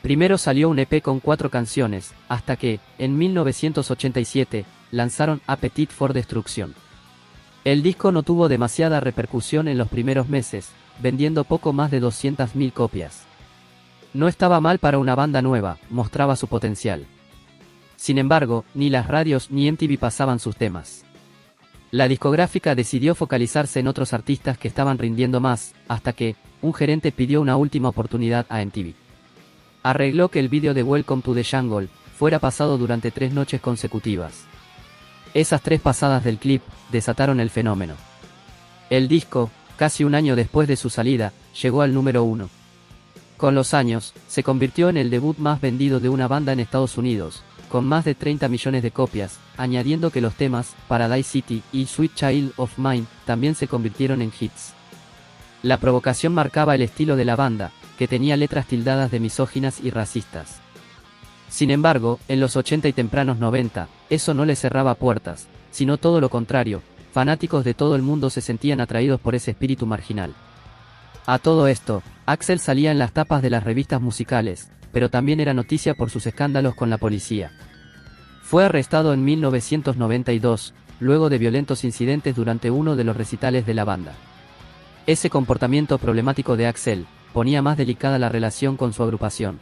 Primero salió un EP con 4 canciones, hasta que, en 1987, lanzaron Appetite for Destruction. El disco no tuvo demasiada repercusión en los primeros meses, vendiendo poco más de 200.000 copias. No estaba mal para una banda nueva, mostraba su potencial. Sin embargo, ni las radios ni MTV pasaban sus temas. La discográfica decidió focalizarse en otros artistas que estaban rindiendo más, hasta que, un gerente pidió una última oportunidad a MTV. Arregló que el vídeo de Welcome to the Jungle fuera pasado durante 3 noches consecutivas. Esas 3 pasadas del clip desataron el fenómeno. El disco, casi un año después de su salida, llegó al número 1. Con los años, se convirtió en el debut más vendido de una banda en Estados Unidos, con más de 30 millones de copias, añadiendo que los temas Paradise City y Sweet Child of Mine también se convirtieron en hits. La provocación marcaba el estilo de la banda, que tenía letras tildadas de misóginas y racistas. Sin embargo, en los 80 y tempranos 90, eso no le cerraba puertas, sino todo lo contrario, fanáticos de todo el mundo se sentían atraídos por ese espíritu marginal. A todo esto, Axl salía en las tapas de las revistas musicales, pero también era noticia por sus escándalos con la policía. Fue arrestado en 1992, luego de violentos incidentes durante uno de los recitales de la banda. Ese comportamiento problemático de Axl ponía más delicada la relación con su agrupación.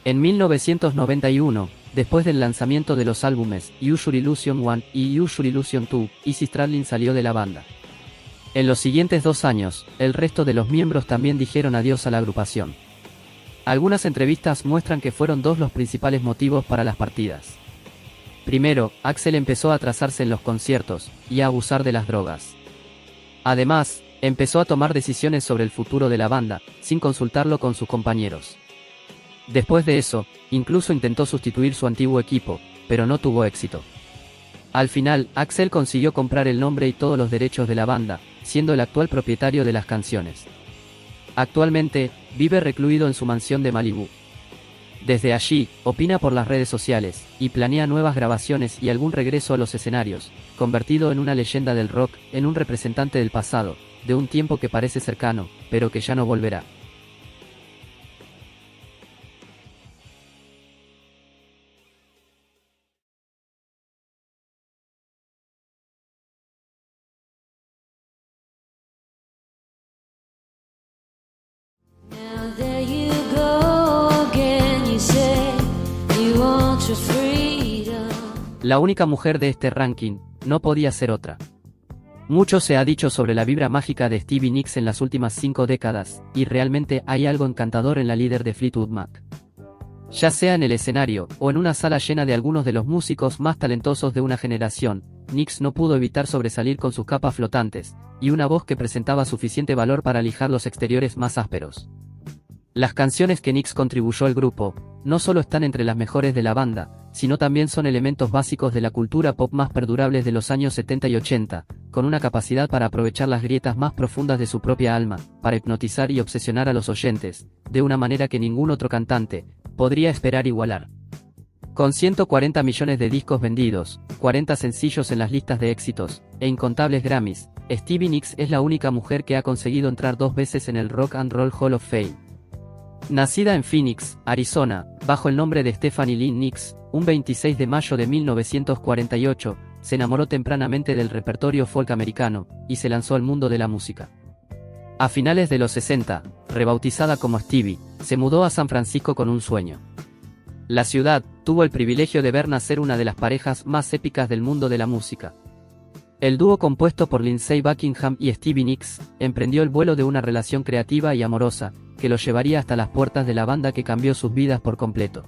En 1991, después del lanzamiento de los álbumes Use Your Illusion 1 y Use Your Illusion 2, Izzy Stradlin salió de la banda. En los siguientes 2 años, el resto de los miembros también dijeron adiós a la agrupación. Algunas entrevistas muestran que fueron 2 los principales motivos para las partidas. Primero, Axl empezó a atrasarse en los conciertos, y a abusar de las drogas. Además, empezó a tomar decisiones sobre el futuro de la banda, sin consultarlo con sus compañeros. Después de eso, incluso intentó sustituir su antiguo equipo, pero no tuvo éxito. Al final, Axl consiguió comprar el nombre y todos los derechos de la banda, siendo el actual propietario de las canciones. Actualmente, vive recluido en su mansión de Malibú. Desde allí, opina por las redes sociales, y planea nuevas grabaciones y algún regreso a los escenarios, convertido en una leyenda del rock, en un representante del pasado, de un tiempo que parece cercano, pero que ya no volverá. Now there you go again, you say you want your freedom. La única mujer de este ranking, no podía ser otra. Mucho se ha dicho sobre la vibra mágica de Stevie Nicks en las últimas 5 décadas, y realmente hay algo encantador en la líder de Fleetwood Mac. Ya sea en el escenario, o en una sala llena de algunos de los músicos más talentosos de una generación, Nicks no pudo evitar sobresalir con sus capas flotantes, y una voz que presentaba suficiente valor para lijar los exteriores más ásperos. Las canciones que Nicks contribuyó al grupo, no solo están entre las mejores de la banda, sino también son elementos básicos de la cultura pop más perdurables de los años 70 y 80, con una capacidad para aprovechar las grietas más profundas de su propia alma, para hipnotizar y obsesionar a los oyentes, de una manera que ningún otro cantante podría esperar igualar. Con 140 millones de discos vendidos, 40 sencillos en las listas de éxitos, e incontables Grammys, Stevie Nicks es la única mujer que ha conseguido entrar 2 veces en el Rock and Roll Hall of Fame. Nacida en Phoenix, Arizona, bajo el nombre de Stephanie Lynn Nicks, un 26 de mayo de 1948, se enamoró tempranamente del repertorio folk americano, y se lanzó al mundo de la música. A finales de los 60, rebautizada como Stevie, se mudó a San Francisco con un sueño. La ciudad tuvo el privilegio de ver nacer una de las parejas más épicas del mundo de la música. El dúo compuesto por Lindsey Buckingham y Stevie Nicks emprendió el vuelo de una relación creativa y amorosa, que los llevaría hasta las puertas de la banda que cambió sus vidas por completo.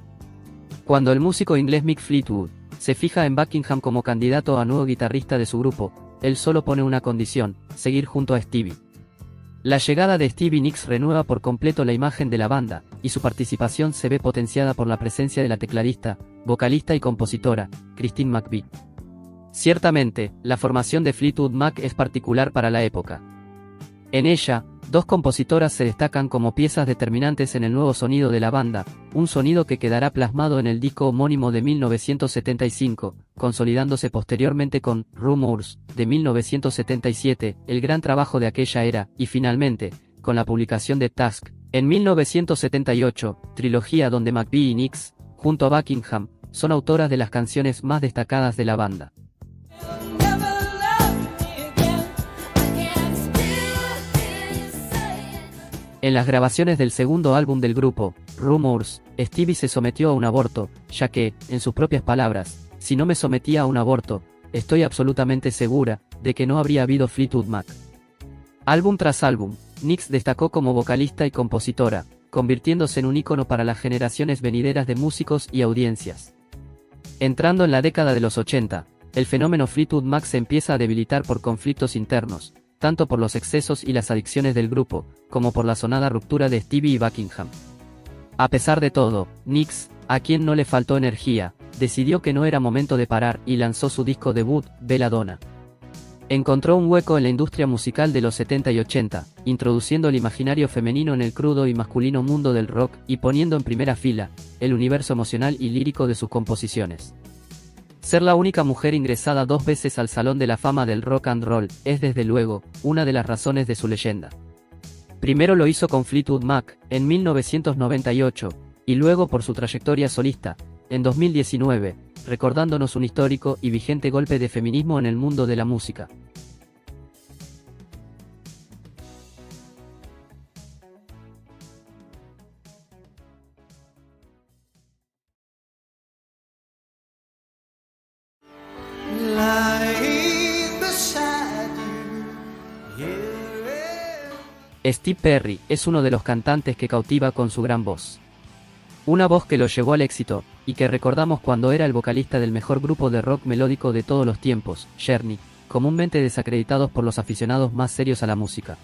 Cuando el músico inglés Mick Fleetwood se fija en Buckingham como candidato a nuevo guitarrista de su grupo, él solo pone una condición: seguir junto a Stevie. La llegada de Stevie Nicks renueva por completo la imagen de la banda, y su participación se ve potenciada por la presencia de la tecladista, vocalista y compositora, Christine McVie. Ciertamente, la formación de Fleetwood Mac es particular para la época. En ella, dos compositoras se destacan como piezas determinantes en el nuevo sonido de la banda, un sonido que quedará plasmado en el disco homónimo de 1975, consolidándose posteriormente con Rumours, de 1977, el gran trabajo de aquella era, y finalmente, con la publicación de Tusk, en 1978, trilogía donde McVie y Nicks, junto a Buckingham, son autoras de las canciones más destacadas de la banda. En las grabaciones del segundo álbum del grupo, Rumours, Stevie se sometió a un aborto, ya que, en sus propias palabras, si no me sometía a un aborto, estoy absolutamente segura de que no habría habido Fleetwood Mac. Álbum tras álbum, Nicks destacó como vocalista y compositora, convirtiéndose en un ícono para las generaciones venideras de músicos y audiencias. Entrando en la década de los 80, el fenómeno Fleetwood Mac se empieza a debilitar por conflictos internos, tanto por los excesos y las adicciones del grupo, como por la sonada ruptura de Stevie y Buckingham. A pesar de todo, Nicks, a quien no le faltó energía, decidió que no era momento de parar y lanzó su disco debut, Belladonna. Encontró un hueco en la industria musical de los 70 y 80, introduciendo el imaginario femenino en el crudo y masculino mundo del rock y poniendo en primera fila el universo emocional y lírico de sus composiciones. Ser la única mujer ingresada 2 veces al Salón de la Fama del Rock and Roll es desde luego una de las razones de su leyenda. Primero lo hizo con Fleetwood Mac, en 1998, y luego por su trayectoria solista, en 2019, recordándonos un histórico y vigente golpe de feminismo en el mundo de la música. Lying beside you, yeah. Steve Perry es uno de los cantantes que cautiva con su gran voz. Una voz que lo llevó al éxito, y que recordamos cuando era el vocalista del mejor grupo de rock melódico de todos los tiempos, Journey, comúnmente desacreditados por los aficionados más serios a la música.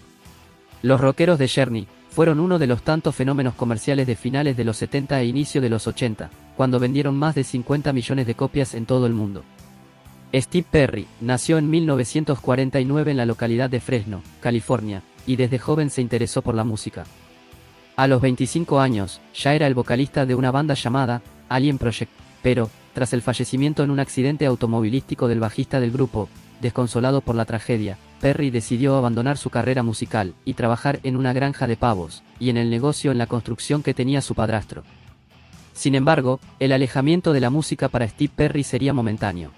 Los rockeros de Journey fueron uno de los tantos fenómenos comerciales de finales de los 70 e inicio de los 80, cuando vendieron más de 50 millones de copias en todo el mundo. Steve Perry nació en 1949 en la localidad de Fresno, California, y desde joven se interesó por la música. A los 25 años, ya era el vocalista de una banda llamada Alien Project, pero, tras el fallecimiento en un accidente automovilístico del bajista del grupo, desconsolado por la tragedia, Perry decidió abandonar su carrera musical y trabajar en una granja de pavos, y en el negocio en la construcción que tenía su padrastro. Sin embargo, el alejamiento de la música para Steve Perry sería momentáneo.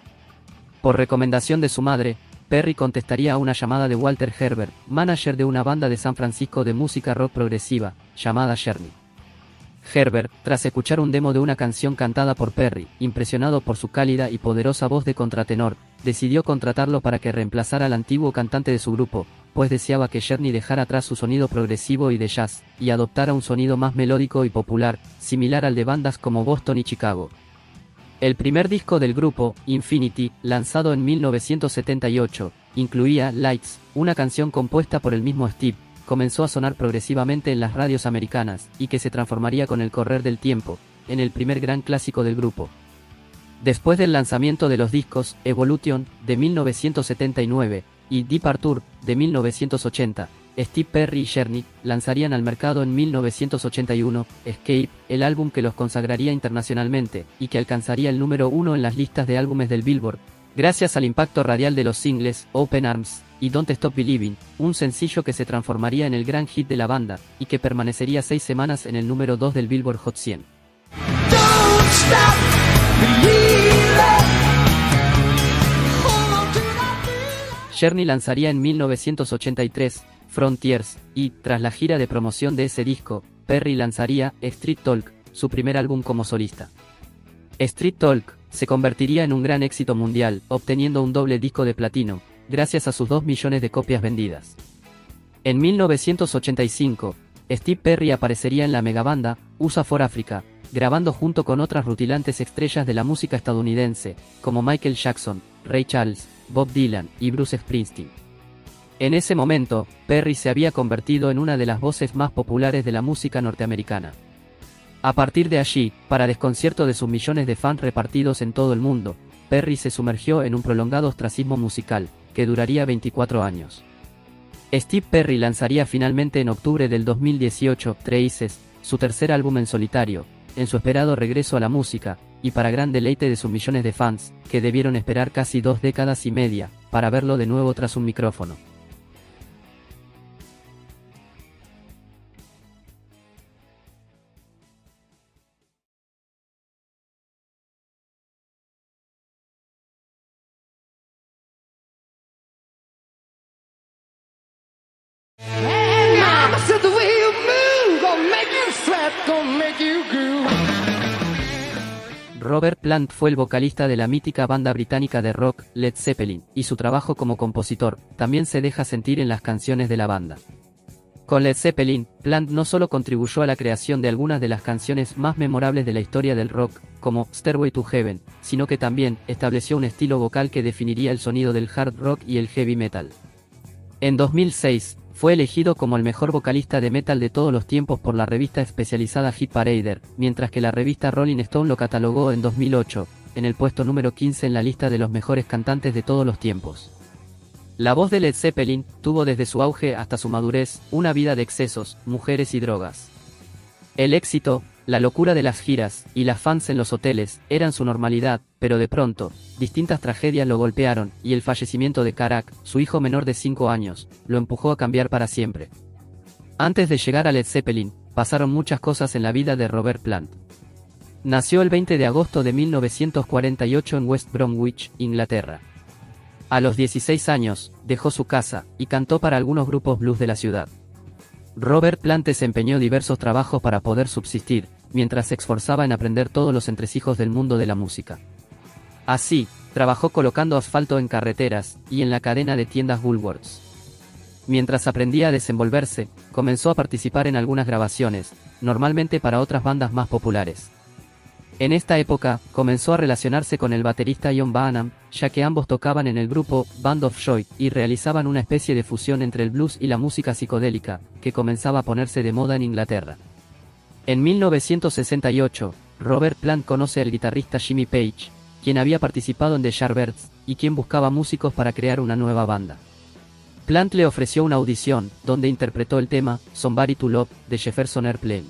Por recomendación de su madre, Perry contestaría a una llamada de Walter Herbert, manager de una banda de San Francisco de música rock progresiva, llamada Journey. Herbert, tras escuchar un demo de una canción cantada por Perry, impresionado por su cálida y poderosa voz de contratenor, decidió contratarlo para que reemplazara al antiguo cantante de su grupo, pues deseaba que Journey dejara atrás su sonido progresivo y de jazz, y adoptara un sonido más melódico y popular, similar al de bandas como Boston y Chicago. El primer disco del grupo, Infinity, lanzado en 1978, incluía Lights, una canción compuesta por el mismo Steve, comenzó a sonar progresivamente en las radios americanas, y que se transformaría con el correr del tiempo, en el primer gran clásico del grupo. Después del lanzamiento de los discos, Evolution, de 1979, y Departure, de 1980, Steve Perry y Journey lanzarían al mercado en 1981, Escape, el álbum que los consagraría internacionalmente, y que alcanzaría el número 1 en las listas de álbumes del Billboard, gracias al impacto radial de los singles, Open Arms, y Don't Stop Believing, un sencillo que se transformaría en el gran hit de la banda, y que permanecería 6 semanas en el número 2 del Billboard Hot 100. Don't stop believing. Hold on to that feeling. Journey lanzaría en 1983, Frontiers, y, tras la gira de promoción de ese disco, Perry lanzaría Street Talk, su primer álbum como solista. Street Talk se convertiría en un gran éxito mundial, obteniendo un doble disco de platino, gracias a sus 2 millones de copias vendidas. En 1985, Steve Perry aparecería en la megabanda USA for Africa, grabando junto con otras rutilantes estrellas de la música estadounidense, como Michael Jackson, Ray Charles, Bob Dylan y Bruce Springsteen. En ese momento, Perry se había convertido en una de las voces más populares de la música norteamericana. A partir de allí, para desconcierto de sus millones de fans repartidos en todo el mundo, Perry se sumergió en un prolongado ostracismo musical, que duraría 24 años. Steve Perry lanzaría finalmente en octubre del 2018, Traces, su tercer álbum en solitario, en su esperado regreso a la música, y para gran deleite de sus millones de fans, que debieron esperar casi 2 décadas y media, para verlo de nuevo tras un micrófono. Hey, mama said the way you move gonna make you sweat, gonna make you groove. Robert Plant fue el vocalista de la mítica banda británica de rock, Led Zeppelin, y su trabajo como compositor también se deja sentir en las canciones de la banda. Con Led Zeppelin, Plant no solo contribuyó a la creación de algunas de las canciones más memorables de la historia del rock, como Stairway to Heaven, sino que también estableció un estilo vocal que definiría el sonido del hard rock y el heavy metal. En 2006, fue elegido como el mejor vocalista de metal de todos los tiempos por la revista especializada Hit Parader, mientras que la revista Rolling Stone lo catalogó en 2008, en el puesto número 15 en la lista de los mejores cantantes de todos los tiempos. La voz de Led Zeppelin tuvo desde su auge hasta su madurez una vida de excesos, mujeres y drogas. El éxito, la locura de las giras y las fans en los hoteles eran su normalidad, pero de pronto, distintas tragedias lo golpearon y el fallecimiento de Karak, su hijo menor de 5 años, lo empujó a cambiar para siempre. Antes de llegar a Led Zeppelin, pasaron muchas cosas en la vida de Robert Plant. Nació el 20 de agosto de 1948 en West Bromwich, Inglaterra. A los 16 años, dejó su casa y cantó para algunos grupos blues de la ciudad. Robert Plant desempeñó diversos trabajos para poder subsistir, mientras se esforzaba en aprender todos los entresijos del mundo de la música. Así, trabajó colocando asfalto en carreteras y en la cadena de tiendas Woolworths. Mientras aprendía a desenvolverse, comenzó a participar en algunas grabaciones, normalmente para otras bandas más populares. En esta época, comenzó a relacionarse con el baterista John Bonham, ya que ambos tocaban en el grupo Band of Joy y realizaban una especie de fusión entre el blues y la música psicodélica, que comenzaba a ponerse de moda en Inglaterra. En 1968, Robert Plant conoce al guitarrista Jimmy Page, quien había participado en The Yardbirds, y quien buscaba músicos para crear una nueva banda. Plant le ofreció una audición, donde interpretó el tema Somebody to Love de Jefferson Airplane.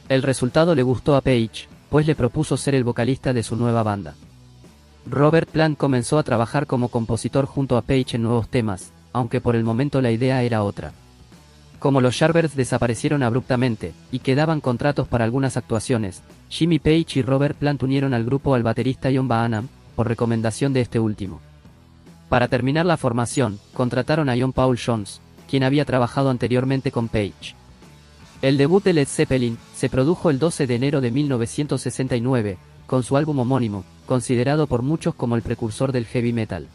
El resultado le gustó a Page, pues le propuso ser el vocalista de su nueva banda. Robert Plant comenzó a trabajar como compositor junto a Page en nuevos temas, aunque por el momento la idea era otra. Como los Yardbirds desaparecieron abruptamente, y quedaban contratos para algunas actuaciones, Jimmy Page y Robert Plant unieron al grupo al baterista John Bonham, por recomendación de este último. Para terminar la formación, contrataron a John Paul Jones, quien había trabajado anteriormente con Page. El debut de Led Zeppelin se produjo el 12 de enero de 1969, con su álbum homónimo, considerado por muchos como el precursor del heavy metal.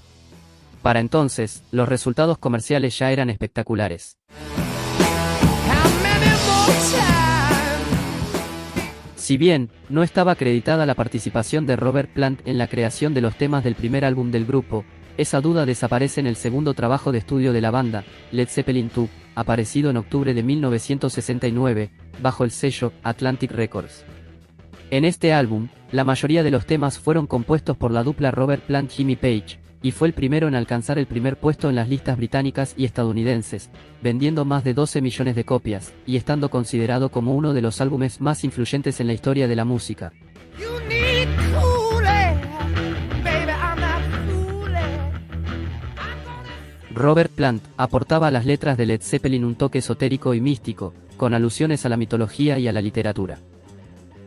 Para entonces, los resultados comerciales ya eran espectaculares. Si bien, no estaba acreditada la participación de Robert Plant en la creación de los temas del primer álbum del grupo, esa duda desaparece en el segundo trabajo de estudio de la banda, Led Zeppelin II, aparecido en octubre de 1969, bajo el sello Atlantic Records. En este álbum, la mayoría de los temas fueron compuestos por la dupla Robert Plant-Jimmy Page, y fue el primero en alcanzar el primer puesto en las listas británicas y estadounidenses, vendiendo más de 12 millones de copias, y estando considerado como uno de los álbumes más influyentes en la historia de la música. Robert Plant aportaba a las letras de Led Zeppelin un toque esotérico y místico, con alusiones a la mitología y a la literatura.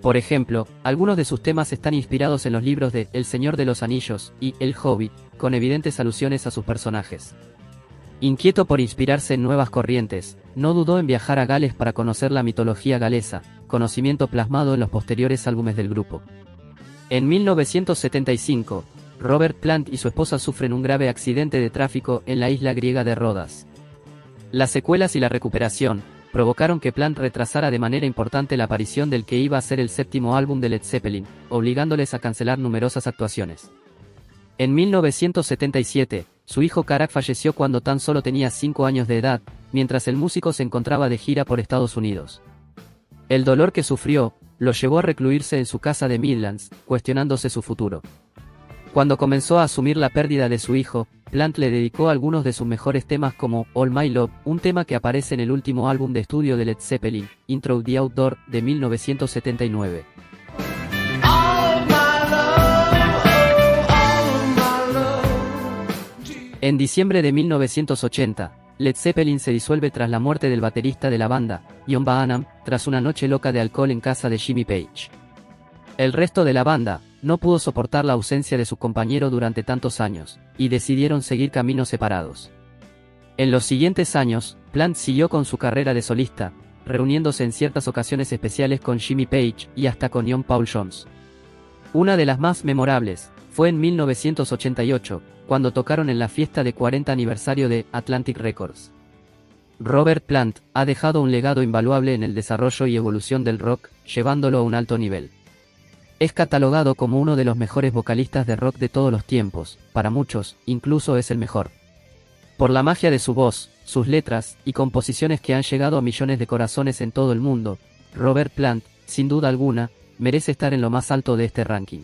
Por ejemplo, algunos de sus temas están inspirados en los libros de El Señor de los Anillos y El Hobbit, con evidentes alusiones a sus personajes. Inquieto por inspirarse en nuevas corrientes, no dudó en viajar a Gales para conocer la mitología galesa, conocimiento plasmado en los posteriores álbumes del grupo. En 1975, Robert Plant y su esposa sufren un grave accidente de tráfico en la isla griega de Rodas. Las secuelas y la recuperación provocaron que Plant retrasara de manera importante la aparición del que iba a ser el séptimo álbum de Led Zeppelin, obligándoles a cancelar numerosas actuaciones. En 1977, su hijo Karak falleció cuando tan solo tenía 5 años de edad, mientras el músico se encontraba de gira por Estados Unidos. El dolor que sufrió lo llevó a recluirse en su casa de Midlands, cuestionándose su futuro. Cuando comenzó a asumir la pérdida de su hijo, Plant le dedicó algunos de sus mejores temas como All My Love, un tema que aparece en el último álbum de estudio de Led Zeppelin, Into the Outdoor, de 1979. En diciembre de 1980, Led Zeppelin se disuelve tras la muerte del baterista de la banda, John Bonham, tras una noche loca de alcohol en casa de Jimmy Page. El resto de la banda no pudo soportar la ausencia de su compañero durante tantos años, y decidieron seguir caminos separados. En los siguientes años, Plant siguió con su carrera de solista, reuniéndose en ciertas ocasiones especiales con Jimmy Page y hasta con John Paul Jones. Una de las más memorables fue en 1988, cuando tocaron en la fiesta de 40 aniversario de Atlantic Records. Robert Plant ha dejado un legado invaluable en el desarrollo y evolución del rock, llevándolo a un alto nivel. Es catalogado como uno de los mejores vocalistas de rock de todos los tiempos, para muchos, incluso es el mejor. Por la magia de su voz, sus letras y composiciones que han llegado a millones de corazones en todo el mundo, Robert Plant, sin duda alguna, merece estar en lo más alto de este ranking.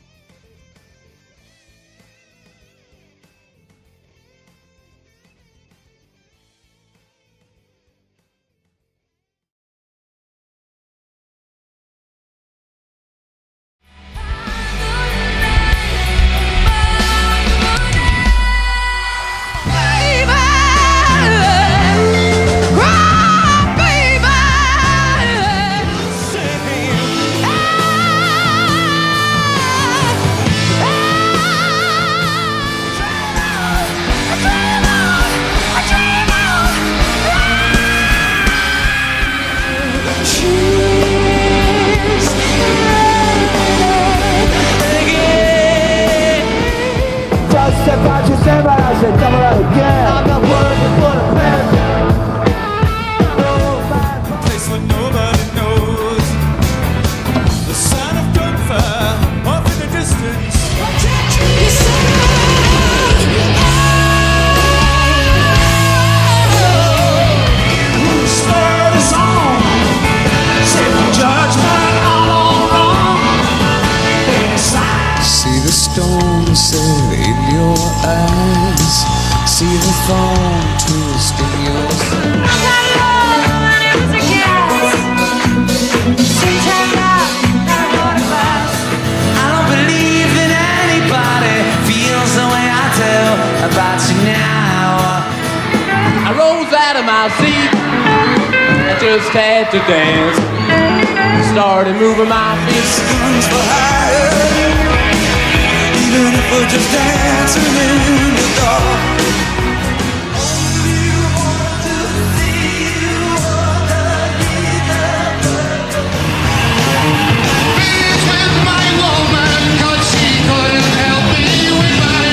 Set in your eyes, see the thorn twist in your side. I got love when it was a gas. Sometimes I go to class. I don't believe that anybody feels the way I do about you now. I rose out of my seat, I just had to dance. Started moving my feet. Guns for hire. Even if we're just dancing in the dark. Finish with my woman, 'cause she couldn't help me with my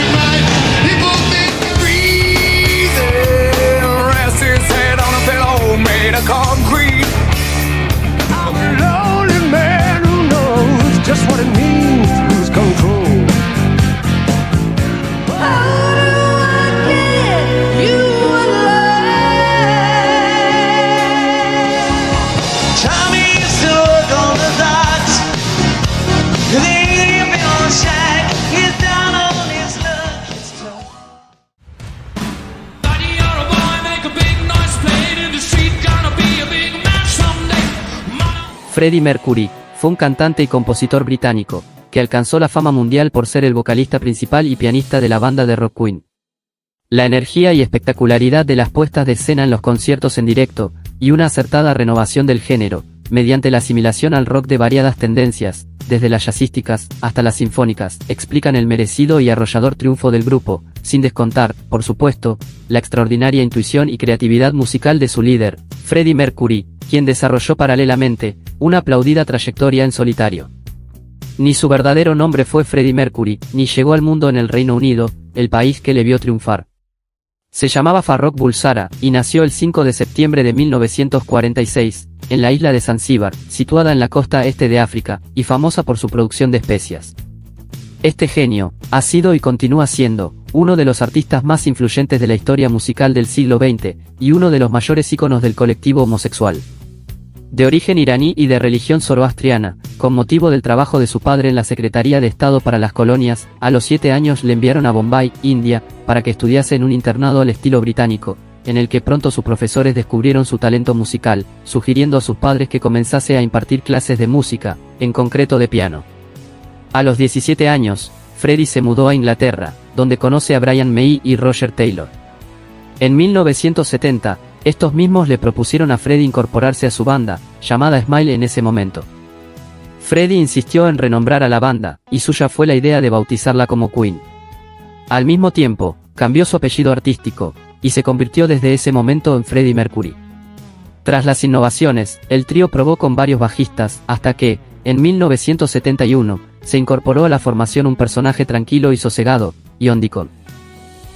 people think Breathe in, rest his head on a pillow made of concrete. I'm a lonely man who knows just what it means to lose control. Freddie Mercury fue un cantante y compositor británico, que alcanzó la fama mundial por ser el vocalista principal y pianista de la banda de rock Queen. La energía y espectacularidad de las puestas de escena en los conciertos en directo, y una acertada renovación del género, mediante la asimilación al rock de variadas tendencias, desde las jazzísticas hasta las sinfónicas, explican el merecido y arrollador triunfo del grupo, sin descontar, por supuesto, la extraordinaria intuición y creatividad musical de su líder, Freddie Mercury, quien desarrolló paralelamente una aplaudida trayectoria en solitario. Ni su verdadero nombre fue Freddie Mercury, ni llegó al mundo en el Reino Unido, el país que le vio triunfar. Se llamaba Farrokh Bulsara, y nació el 5 de septiembre de 1946, en la isla de Zanzíbar, situada en la costa este de África, y famosa por su producción de especias. Este genio ha sido y continúa siendo uno de los artistas más influyentes de la historia musical del siglo XX, y uno de los mayores íconos del colectivo homosexual. de origen iraní y de religión zoroastriana. Con motivo del trabajo de su padre en la Secretaría de Estado para las Colonias, a los 7 años le enviaron a Bombay, India, para que estudiase en un internado al estilo británico, en el que pronto sus profesores descubrieron su talento musical, sugiriendo a sus padres que comenzase a impartir clases de música, en concreto de piano. A los 17 años, Freddie se mudó a Inglaterra, donde conoce a Brian May y Roger Taylor. En 1970, estos mismos le propusieron a Freddie incorporarse a su banda, llamada Smile en ese momento. Freddie insistió en renombrar a la banda, y suya fue la idea de bautizarla como Queen. Al mismo tiempo, cambió su apellido artístico, y se convirtió desde ese momento en Freddie Mercury. Tras las innovaciones, el trío probó con varios bajistas, hasta que, en 1971, se incorporó a la formación un personaje tranquilo y sosegado, John Deacon.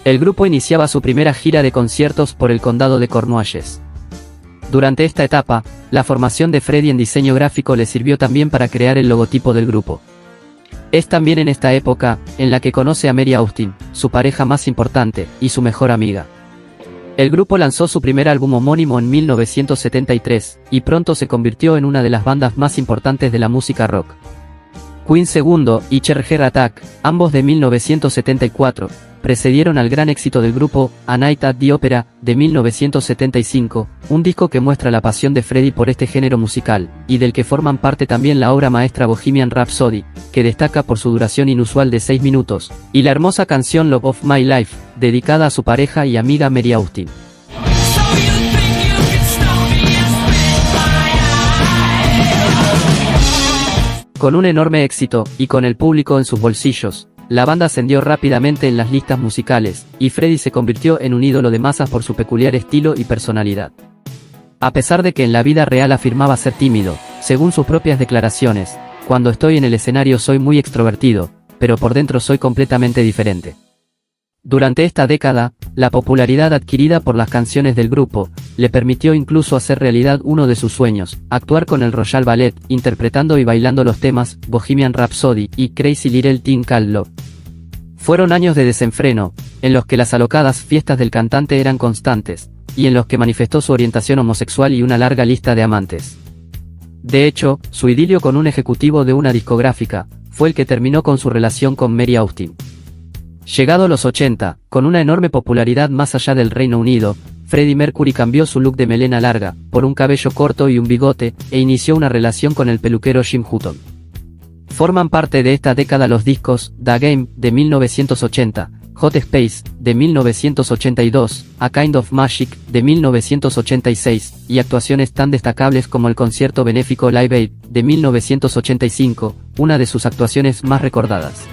El grupo iniciaba su primera gira de conciertos por el condado de Cornualles. Durante esta etapa, la formación de Freddie en diseño gráfico le sirvió también para crear el logotipo del grupo. Es también en esta época, en la que conoce a Mary Austin, su pareja más importante, y su mejor amiga. El grupo lanzó su primer álbum homónimo en 1973, y pronto se convirtió en una de las bandas más importantes de la música rock. Queen II y Cherry Heart Attack, ambos de 1974, precedieron al gran éxito del grupo, A Night at the Opera, de 1975, un disco que muestra la pasión de Freddie por este género musical, y del que forman parte también la obra maestra Bohemian Rhapsody, que destaca por su duración inusual de 6 minutos, y la hermosa canción Love of My Life, dedicada a su pareja y amiga Mary Austin. Con un enorme éxito, y con el público en sus bolsillos, la banda ascendió rápidamente en las listas musicales, y Freddie se convirtió en un ídolo de masas por su peculiar estilo y personalidad. A pesar de que en la vida real afirmaba ser tímido, según sus propias declaraciones, cuando estoy en el escenario soy muy extrovertido, pero por dentro soy completamente diferente. Durante esta década, la popularidad adquirida por las canciones del grupo, le permitió incluso hacer realidad uno de sus sueños, actuar con el Royal Ballet, interpretando y bailando los temas Bohemian Rhapsody y Crazy Little Thing Called Love. Fueron años de desenfreno, en los que las alocadas fiestas del cantante eran constantes, y en los que manifestó su orientación homosexual y una larga lista de amantes. De hecho, su idilio con un ejecutivo de una discográfica, fue el que terminó con su relación con Mary Austin. Llegado a los 80, con una enorme popularidad más allá del Reino Unido, Freddie Mercury cambió su look de melena larga, por un cabello corto y un bigote, e inició una relación con el peluquero Jim Hutton. Forman parte de esta década los discos The Game, de 1980, Hot Space, de 1982, A Kind of Magic, de 1986, y actuaciones tan destacables como el concierto benéfico Live Aid, de 1985, una de sus actuaciones más recordadas.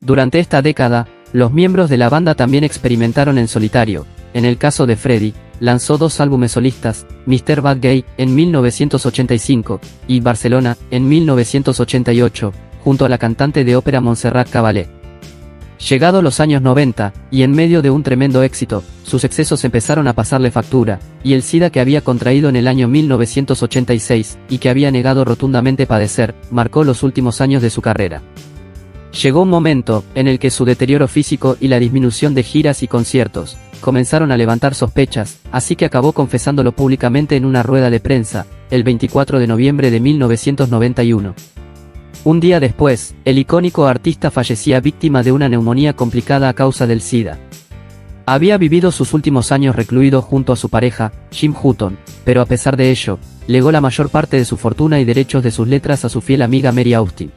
Durante esta década, los miembros de la banda también experimentaron en solitario. En el caso de Freddie, lanzó 2 álbumes solistas, Mr. Bad Gay, en 1985, y Barcelona, en 1988, junto a la cantante de ópera Montserrat Caballé. Llegado los años 90, y en medio de un tremendo éxito, sus excesos empezaron a pasarle factura, y el SIDA que había contraído en el año 1986, y que había negado rotundamente padecer, marcó los últimos años de su carrera. Llegó un momento, en el que su deterioro físico y la disminución de giras y conciertos, comenzaron a levantar sospechas, así que acabó confesándolo públicamente en una rueda de prensa, el 24 de noviembre de 1991. Un día después, el icónico artista fallecía víctima de una neumonía complicada a causa del SIDA. Había vivido sus últimos años recluido junto a su pareja, Jim Hutton, pero a pesar de ello, legó la mayor parte de su fortuna y derechos de sus letras a su fiel amiga Mary Austin.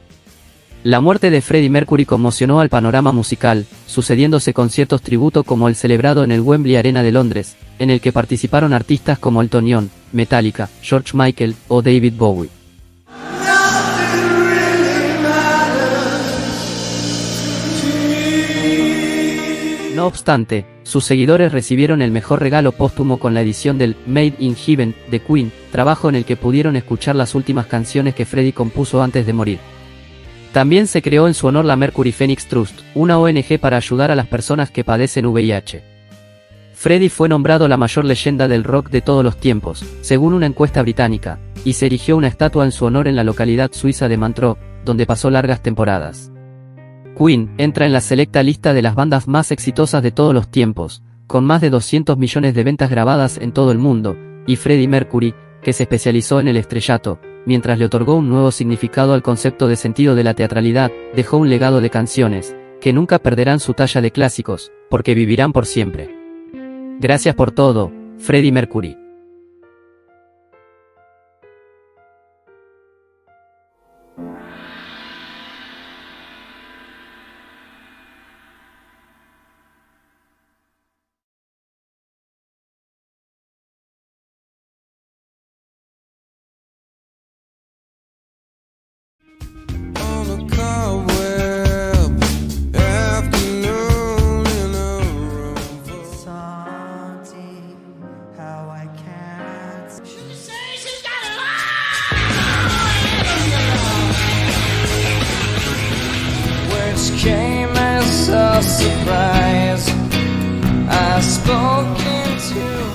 La muerte de Freddie Mercury conmocionó al panorama musical, sucediéndose conciertos tributo como el celebrado en el Wembley Arena de Londres, en el que participaron artistas como Elton John, Metallica, George Michael o David Bowie. No obstante, sus seguidores recibieron el mejor regalo póstumo con la edición del Made in Heaven de Queen, trabajo en el que pudieron escuchar las últimas canciones que Freddie compuso antes de morir. También se creó en su honor la Mercury Phoenix Trust, una ONG para ayudar a las personas que padecen VIH. Freddie fue nombrado la mayor leyenda del rock de todos los tiempos, según una encuesta británica, y se erigió una estatua en su honor en la localidad suiza de Montreux, donde pasó largas temporadas. Queen entra en la selecta lista de las bandas más exitosas de todos los tiempos, con más de 200 millones de ventas grabadas en todo el mundo, y Freddie Mercury, que se especializó en el estrellato, mientras le otorgó un nuevo significado al concepto de sentido de la teatralidad, dejó un legado de canciones, que nunca perderán su talla de clásicos, porque vivirán por siempre. Gracias por todo, Freddie Mercury. On a cobweb afternoon in a room full of Salty, how I can't. which came as a surprise. I spoke into